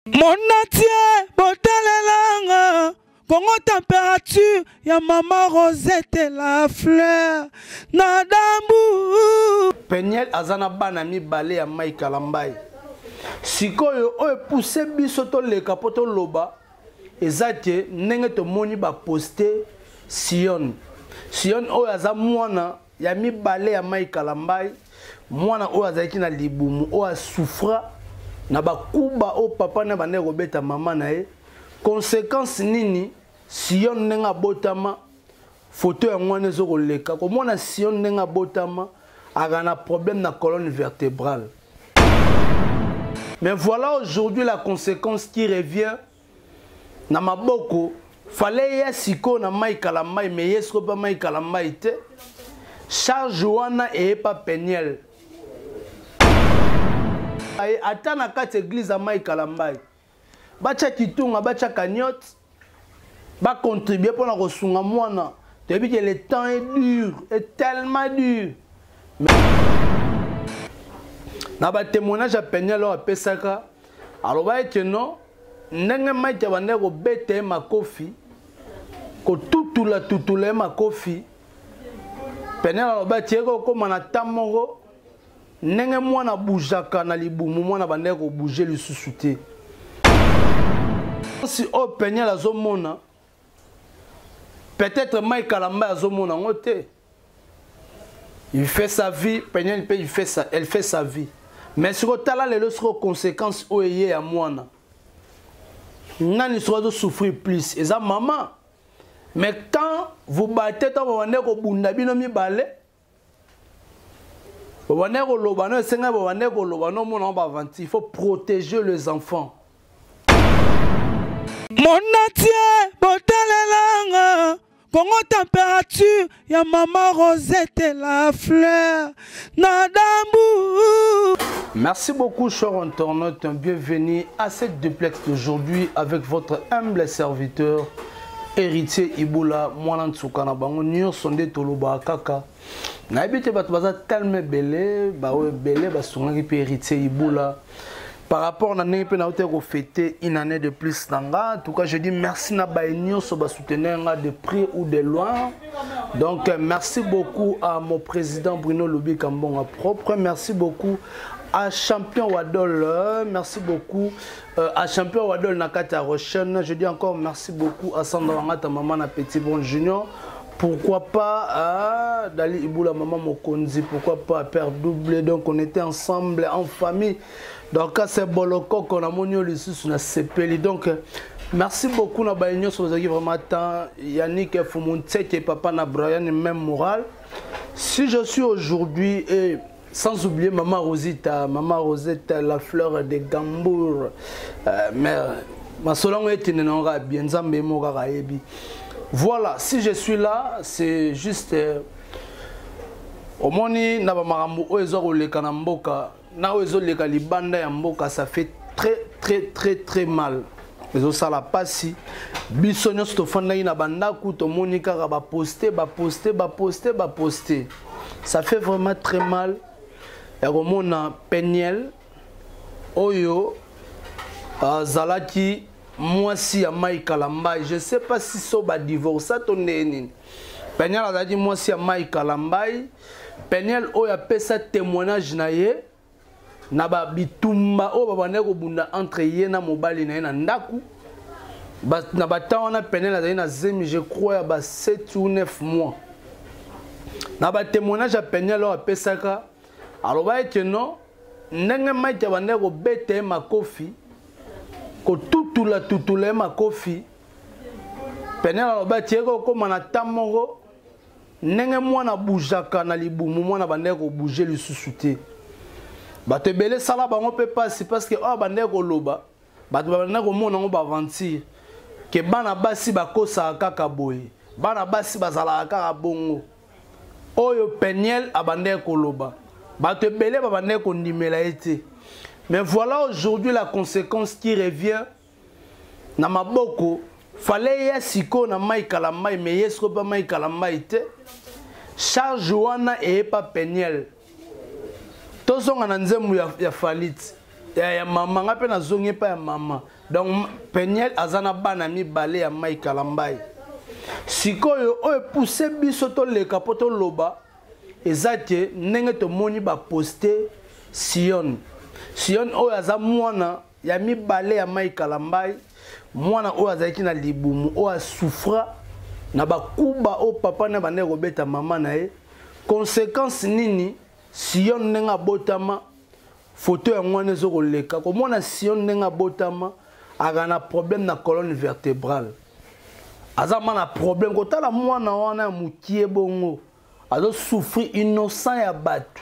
Monatie, botalelanga, Congo température, ya maman Rosette la fleur, nadambu. Peniel azana bana mi balé ya Mike Kalambai. Sikoyo oyo poussé biso to le kapoto loba, ezate nenge to moni ba poster Sion. Sion oyo aza mwana ya mi balé ya Mike Kalambai, mwana oyo azaki na libumu oyo souffra na bakuba o papa na bande robeta mama na ye. Conséquence nini Sion nenga botama photo ya mwana zo koleka ko mona Sion nenga botama agana problème na colonne vertébrale. Mais voilà aujourd'hui la conséquence qui revient na maboko. Fallait ya siko na Mike Kalambai mais yesko pas Mike Kalambai te. Charge wana et pas Peniel. Ata na kati église à Mike Kalambai. Bacha kitunga bacha cagnotte. Ba contribuer pour la resunga mwana. Depuis que le temps est dur, est tellement dur. Mais na ba témoignage à Peniel à Pesaka. Alors ba que non, ndenge Mike bande ko bete ma kofi. Ko tutula ma kofi. Peniel alors ba tieko ko mana tamoro. Ndenge mwana boujaka na libumu mwana bande ko bouger le sous-souté. Si o Peniel azomona peut-être Mike Kalambai azomona ngote. Il fait sa vie, Peniel il fait ça, elle fait sa vie. Mais sur le talent les autres conséquences oyé à mwana. Nani sera souffrir plus et ça maman. Mais quand vous battez tant vous venez au bunda bino mi balé. Vous venez au lobano senga vous venez au lobano mon ba vanti, il faut protéger les enfants. Monatie, botalelanga, Congo température, ya maman Rosette la fleur, nadambu. Merci beaucoup, chers internautes. Bienvenue à cette duplex d'aujourd'hui avec votre humble serviteur, héritier Iboula, Mwana Ntsukana Bango, Nyo Sonde Toloba Kaka. N'habite pas tellement belé, belé, héritier Iboula. Par rapport à l'année que nous avons fêté une année de plus, en tout cas, je dis merci à Baïnio sur soutenir de près ou de loin. Donc, merci beaucoup à mon président Bruno Loubi Kambonga propre. Merci beaucoup à Champion Wadol. Merci beaucoup à Champion Wadol Nakata Rochen. Je dis encore merci beaucoup à Sandra Ngata, maman à Petit Bon Junior. Pourquoi pas à Dali Iboula, maman Mokonzi. Pourquoi pas à Père Doublé. Donc, on était ensemble en famille. Donc, c'est Boloko qu'on a monio le sous na CPL. Donc, merci beaucoup na baïnyo sur vous vraiment temps Yannick Fumunte et papa na Brian même moral. Si je suis aujourd'hui et sans oublier maman Rosita, la fleur de Gambour. Mais ma solon est une nora bien zambé mora ebi. Voilà, si je suis là, c'est juste au moni na ba marambo oezo le kanamboka. Na oezo le kalibanda ya mboka, ça fait très mal. Ezo sala pasi bisonyo stofanda ina banda ku to monika ba poster. Ça fait vraiment très mal. Ya komona Peniel oyo zalaki mwasi ya Mike Kalambai. Je sais pas si so ba divorce to neni. Peniel azaki mwasi ya Mike Kalambai. Peniel oyo apesa témoignage na ye. Naba bitumba o babane ko bunda entre ye na mobali na ye na ndaku na batawana Peniel azali na zemi je crois ba 7 ou 9 mois na ba témoignage à Peniel o apesaka aloba que non ndenge Mike bande ko bete makofi ko tutula makofi Peniel aloba tieko ko mana tamoro ndenge mwana boujaka na libumu mwana bande ko bouger le sous-souté. Bato belé sala bango peut passer parce que oh bande ko loba bato bande ko mona ngo ba aventure que bana basi bakosa kaka boye bana basi bazala kaka bongo oyo Peniel abande ko loba bato belé ba bande ko ndimela été. Mais voilà aujourd'hui la conséquence qui revient na maboko. Fallait ya siko na Mike Kalambai mais yesko pas Mike Kalambai te. Charge wana et pas Peniel. Tozonga na nzemu ya falit. ya maman nga pe na zongi pa ya maman donc Peniel azana bana mi balé ya Mai Kalambai sikoyo o poussé biso to le kapoto loba ezate ndenge to moni ba poster Sion o aza mwana ya mi balé ya Mai Kalambai mwana o azaki na libumu o a souffra na ba kuba o papa na bande robeta mama na ye conséquence nini Sion nenga botama photo ya mwana zo koleka ko mona Sion nenga botama aga na problème na colonne vertébrale azama na problème ko tala mwana wana mukie bongo azo souffrir innocent ya batu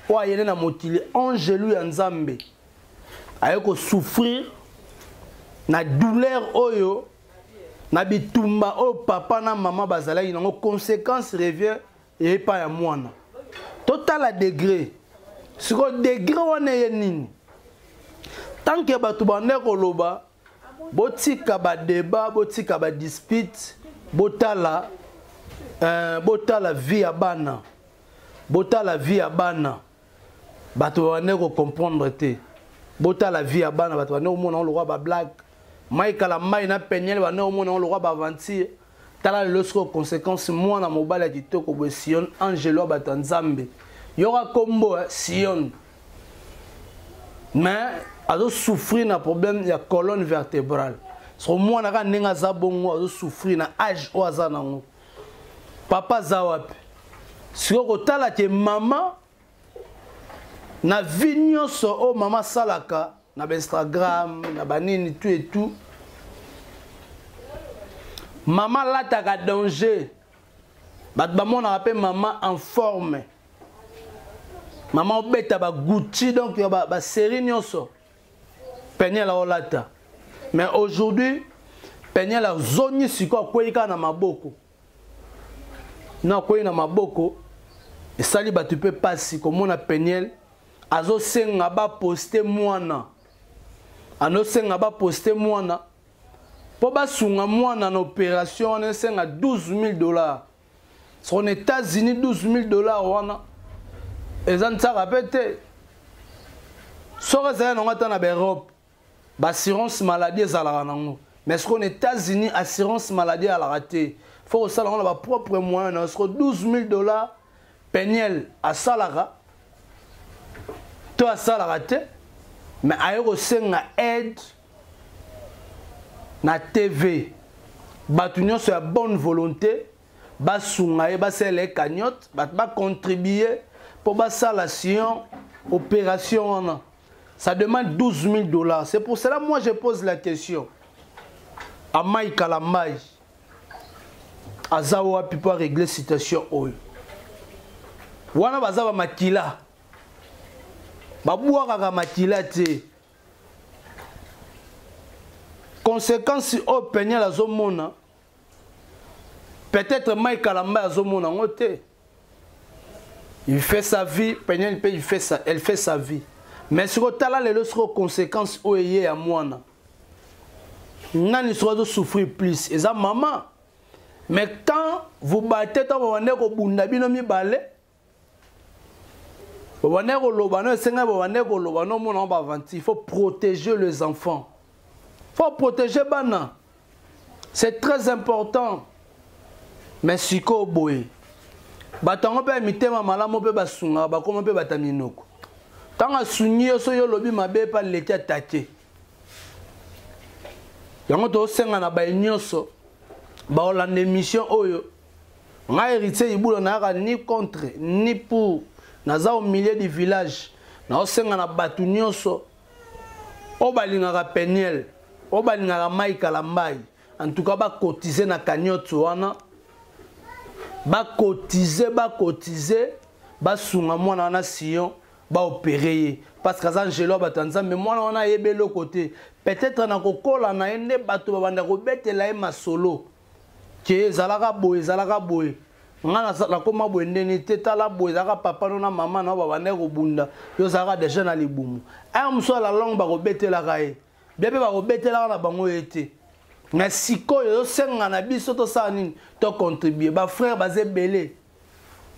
o ayene na motili angelu ya nzambe ayeko souffrir na douleur oyo na bitumba o papa na maman bazalaki nango conséquence revient et pas ya mwana total à degré siko degré wana ye nini tant que batu bande koloba botika ba débat botika ba dispute botala vie ya bana botala vie ya bana batu bande ko comprendre te botala vie ya bana batu bande omona on le roi ba blague Mai Kalambai na Peniel bande omona on le roi ba aventure tala lorsque conséquence moi na mobile kitoko bo Sion angelo batanzambe yora combo Sion mais azo souffrir na problème ya colonne vertébrale so moi na ka nenga za bongo azo souffrir na âge o aza nango papa zawapi siko kotala ke mama na vignoso o mama salaka na Instagram na banini tout et tout maman lataka danger bat ba mona appelle maman en forme maman obeta ba Gucci donc ba série nyonso Peniel la olata mais aujourd'hui Peniel la zoni siko kweka na maboko na kweka na maboko et sali ba tu peux pas si comme na Peniel azo senga ba poster mwana ano senga ba poster mwana po ba sunga mwana na opération on senga $12,000 sur les États-Unis $12,000 wana ezan ça répété sora za na ngata na Europe ba assurance maladie ezala nango mais sur les États-Unis assurance maladie à la raté faut ça on a ba propre moyen sur $12,000 Peniel à salara to à salara te mais ayoko senga aide na TV batu nyonso ya bonne volonté basunga ye basele cagnotte ba contribuer pour basala sion opération ça demande $12,000 c'est pour cela moi je pose la question à Mai Kalambai azawa pi pour régler situation oyo wana bazaba makila babuaka ka makila te conséquence au Peniel la zomona peut-être Mai Kalambai azomona ngote il fait sa vie Peniel il fait ça elle fait sa vie mais sur tala les autres conséquences au yé à mwana nani soit de souffrir plus et ça maman mais quand vous battez tant vous ko bunda bino mi balé vous ko lobano senga vous ko lobano mona ba vanti il faut protéger les enfants. Faut protéger bana. C'est très important. Mais siko boy. Batango pe mitema malamo pe basunga ba koma pe bataminoko. Tanga sunyi so yo lobi mabe pa leti attaqué. Yango to senga na ba nyonso. Ba olande émission oyo. Nga héritier ibulo na ka ni contre ni pour. Naza au milieu du village. Na senga na batu nyonso. O balingaka Peniel. O balingaka Mai Kalambai en tout cas ba cotiser na cagnotte wana ba cotiser ba sunga mwana na Sion ba opérer parce que Angelo batanza mais mwana wana yebelo côté peut-être na kokola na ende bato babanda ko betela e masolo ke zalaka boy ngana la koma boendeni te tala boy zaka papa na mama na babanda ko bunda yo zaka déjà na libumu a mso la langue ba ko betela kae bébé va obetela na bango été mais siko yo senga na biso to sa nini to contribuer ba frère bazé belé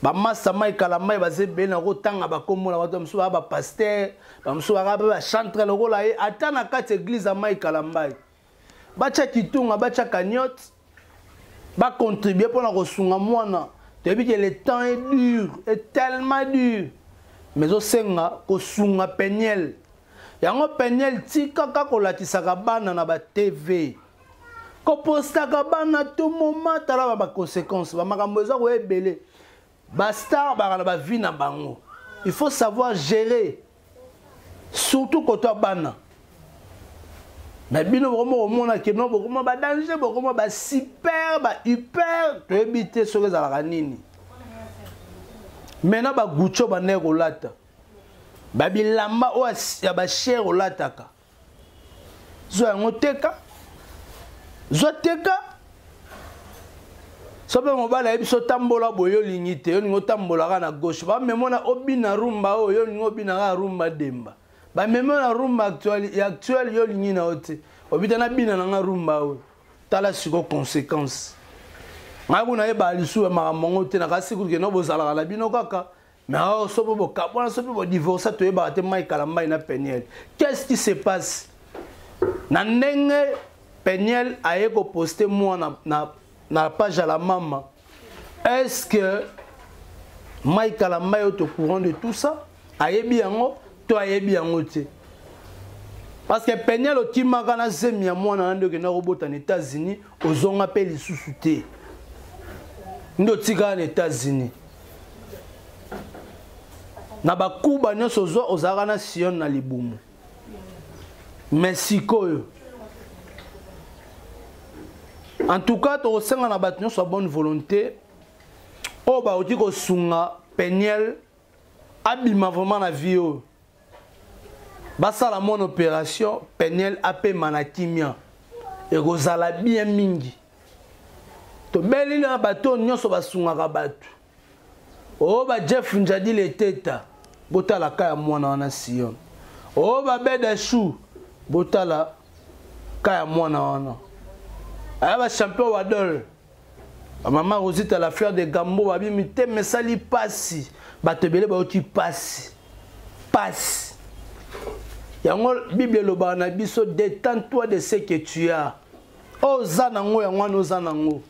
ba massa mai kala mai baze bena ko tanga ba kombo na bato msuba ba pasteur ba msuba ba chantre loko la e ata na kati église mai kala mai ba cha kitunga ba cha cagnotte ba contribuer pour na kosunga mwana depuis que le temps est dur est tellement dur mais au senga kosunga penyel yango penyel tika ka kolatisaka bana na ba TV ko postaka bana tout moment tala ba conséquences ba makambo eza ko ebele ba star ba na ba vie na bango il faut savoir gérer surtout quand bana mais bino vraiment mona ke no beaucoup ba danger beaucoup ba super ba hyper to ebité so za la nini maintenant ba gucho ba ne kolata ba bilamba o ya ba cher olataka zo yango teka zo teka sobe mobala ebiso tambola boyo lingite yo ningo tambola na gauche ba memona obina rumba o yo ningo bina ga rumba demba ba memona rumba actuel yo lingina ote obita na bina na rumba o tala siko conséquence ngaku na eba lisu ma mongo te na kasi ku ke no bozala la bino kaka mais oh sobe bo kapona sobe bo divorce to eba te mai kala mai na Peniel qu'est-ce qui se passe na ndenge Peniel a eko poster moi na page à la maman. Est-ce que Michael Amay est au courant de tout ça? Ayebi yango, to ayebi yango te. Parce que Peniel o timaka na zemi ya mwana ndo ke na robota na États-Unis, ozonga pe lisusu te. Ndo tika na États-Unis. Na bakuba nyonso zo ozaka na Sion na libumu. Mexico. En tout cas, tu as na battu sur bonne volonté. Oh bah oti ko sunga Peniel abima vraiment la vie. Basa la mon opération Peniel apé manakimia et rozala bien mingi. To beli na bato nyonso basunga ka batu. Oh ba Jeff Njadi le teta botala kaya mwana na Sion. Oh ba Beda Chou botala kaya mwana wana. Aba champion wadol maman Rosita la fleur de Gambo babi mité mais ça li passi batebele ba oti passi yango Bible loba na biso détends-toi de ce que tu as ozanango yango ozanango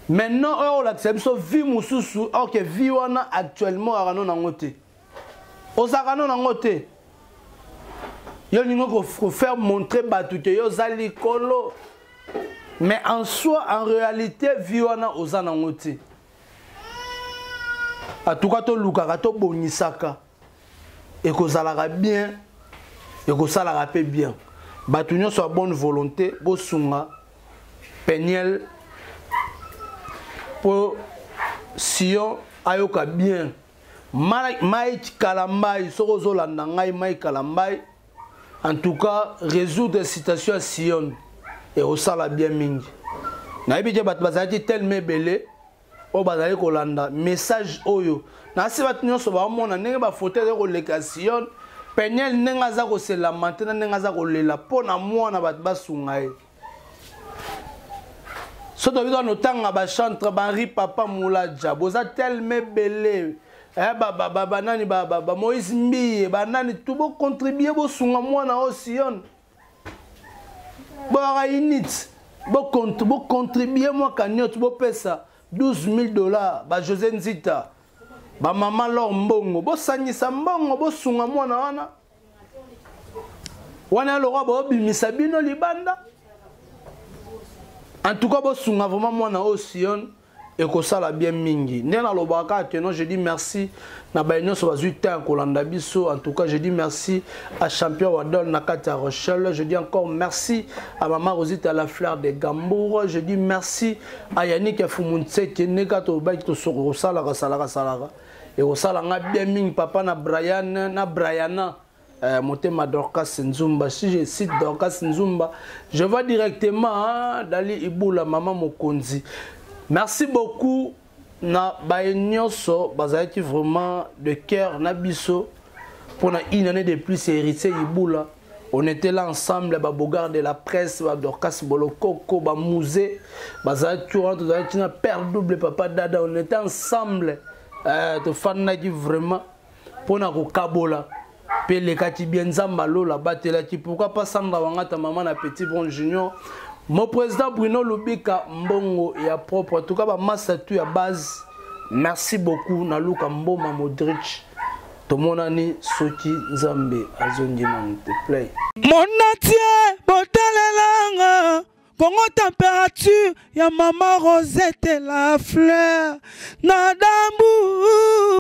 maintenant on l'accepte so vie mususu OK vie wana actuellement arano nango te ozakano nango te yo ningo ko faire montrer batu que yo zali kolo mais en soi en réalité viwana ozana ngoti en tout cas to lukaka to bonisaka et ko zalaka bien et ko salaka pe bien batu nyonso a bonne volonté bo sunga Peniel pour Sion ayoka bien Mike Kalambai soko zolanda ngai Mike Kalambai. En tout cas, résoudre la situation à Sion et au sala bien mingi. Na ebije bat bazati tellement belé o bazali kolanda message oyo. Na se bat nyonso ba mona ndenge ba photo de ko leka Sion, Peniel nenga za ko se lamenter nenga za ko lela pona mwana bat basunga e. So to bido no tanga ba chantre ba ri papa Moulaja, boza tellement belé. Nani Moïse Mbiye nani tout bo contribuer bo sunga mwana o Sion bo init bo contribuer moi cagnotte bo pesa $12,000 ba José Nzita ba maman Lor Mbongo bo sanyisa mbongo bo sunga mwana wana lo roi bo bimisa bino libanda en tout cas bo sunga vraiment mwana o Sion et que ça la bien mingi. Nena lobaka que non je dis merci na baigno so bazuta kolanda biso en tout cas je dis merci à champion Wadol Nakata Rochelle, je dis encore merci à maman Rosita la fleur de Gambour, je dis merci à Yannick Fumunse qui neka to ba to so sala et au sala nga bien mingi papa na Briana Motema Dorcas Nzumba. Si je cite Dorcas Nzumba, je vais directement Dali Iboula maman Mokonzi. Merci beaucoup na baignoso bazaki vraiment de cœur na biso pour na une année de plus héritier Iboula On était là ensemble, ba Bogard de la presse, ba Dorcas Bolokoko, ba Musée, ba Zatura, tu as père double papa dada, on était ensemble. To fan qui vraiment pour na kokabola. Pe le kati bien zambalo la batela qui pourquoi pas Sandra Wangata maman na petit bon junior. Mon président Bruno Lubika Mbongo et propre en tout cas ba massatu à base. Merci beaucoup na Luka Mboma Modric. Tomonani Soki Nzambe Azondi te play. Mon atier botalelanga Congo température ya maman Rosette la fleur na dambu